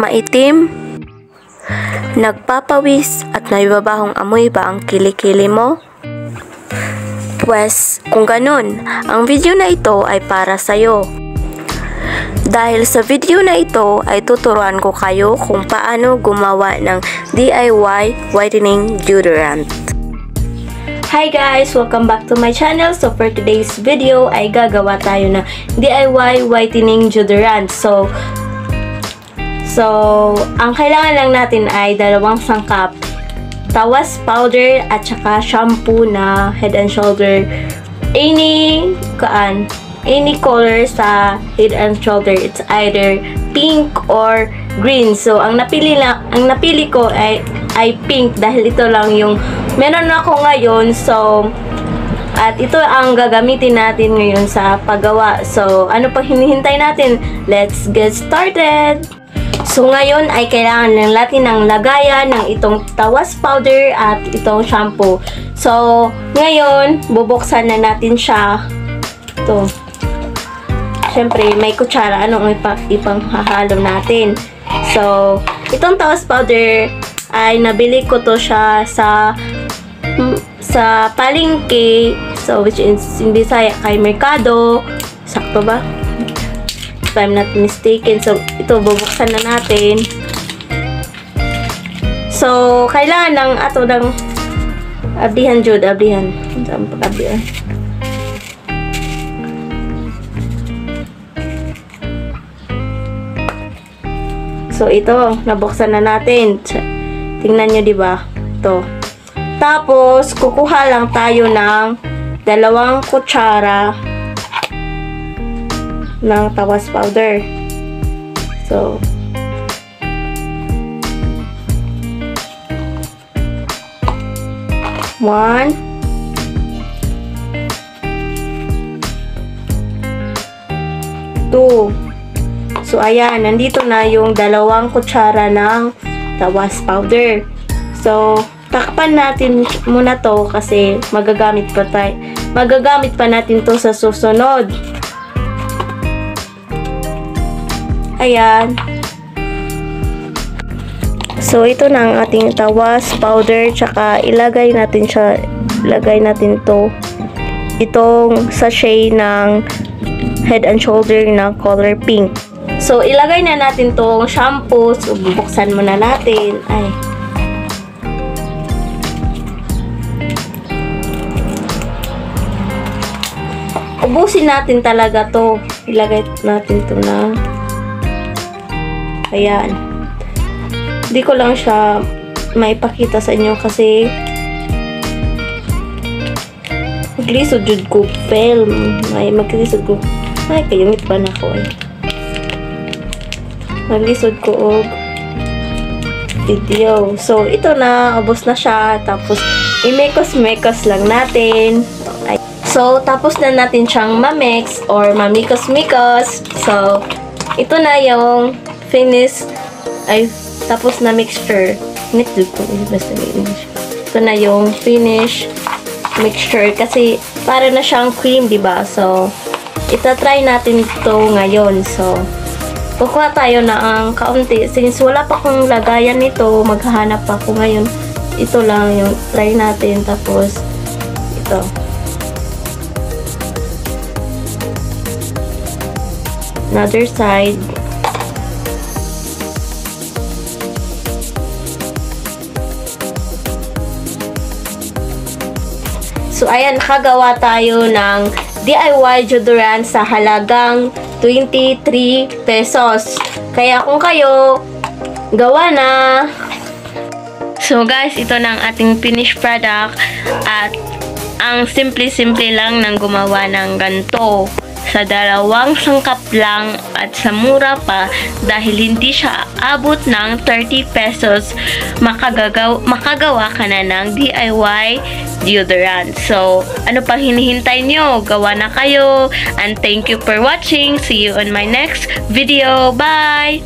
maitim? Nagpapawis at naibabahong amoy ba ang kilikili mo? Pwes, kung ganun, ang video na ito ay para sa'yo. Dahil sa video na ito ay tuturuan ko kayo kung paano gumawa ng DIY whitening deodorant. Hi guys! Welcome back to my channel. So for today's video ay gagawa tayo ng DIY whitening deodorant. So ang kailangan lang natin ay 2 sangkap tawas powder at saka shampoo na Head and Shoulder any color sa Head and Shoulder. It's either pink or green. So ang napili ko ay pink dahil ito lang yung meron ako ngayon. So at ito ang gagamitin natin ngayon sa paggawa. So ano pang hinihintay natin? Let's get started. So ngayon ay kailangan lang natin ng lagayan ng itong tawas powder at itong shampoo. So ngayon bubuksan na natin siya. Ito. Siyempre may kutsara, anong ipanghahalo natin. So itong tawas powder ay nabili ko to siya sa palengke. So which is in Bisaya kay Mercado. Sakto ba? If I'm not mistaken. So ito bubuksan na natin. So kailangan ng ato ng abdihan jud, abdihan. So ito nabuksan na natin. Tingnan nyo, di ba? Ito. Tapos kukuha lang tayo ng 2 kutsara ng tawas powder. So, one, two. So, ayan, nandito na yung 2 kutsara ng tawas powder. So, takpan natin muna to kasi magagamit pa natin to sa susunod. Ayan. So, ito na ang ating tawas powder. Tsaka, ilagay natin to. Itong sachet ng Head and Shoulder na color pink. So, ilagay na natin tong shampoo. So, bubuksan muna natin. Ay. Ubusin natin talaga to. Ilagay natin to na. Ayan. Hindi ko lang siya maipakita sa inyo kasi maglisod jud ko film. Maglisod ko. Ay, kayungit pa na ako eh. Maglisod ko og video. So, ito na. Ubos na siya. Tapos, imekos-mekos lang natin. Ay. So, tapos na natin siyang mamix or mamikos-mikos. So, ito na yung finish ay tapos na mixture. Ito na yung finish mixture kasi para na siyang cream, diba? So, itatry natin ito ngayon. So, kukuha tayo na ang kaunti. Since wala pa akong lagayan nito, maghahanap ako ngayon. Ito lang yung try natin. Tapos, ito. Another side. So, ayan, nakagawa tayo ng DIY deodorant sa halagang 23 pesos. Kaya kung kayo, gawa na! So, guys, ito na ang ating finished product. At ang simple-simple lang ng gumawa ng ganito. Sa 2 sangkap lang at sa mura pa dahil hindi siya abot ng 30 pesos makagawa ka na ng DIY deodorant. So, ano pang hinihintay nyo? Gawa na kayo. And thank you for watching. See you on my next video. Bye!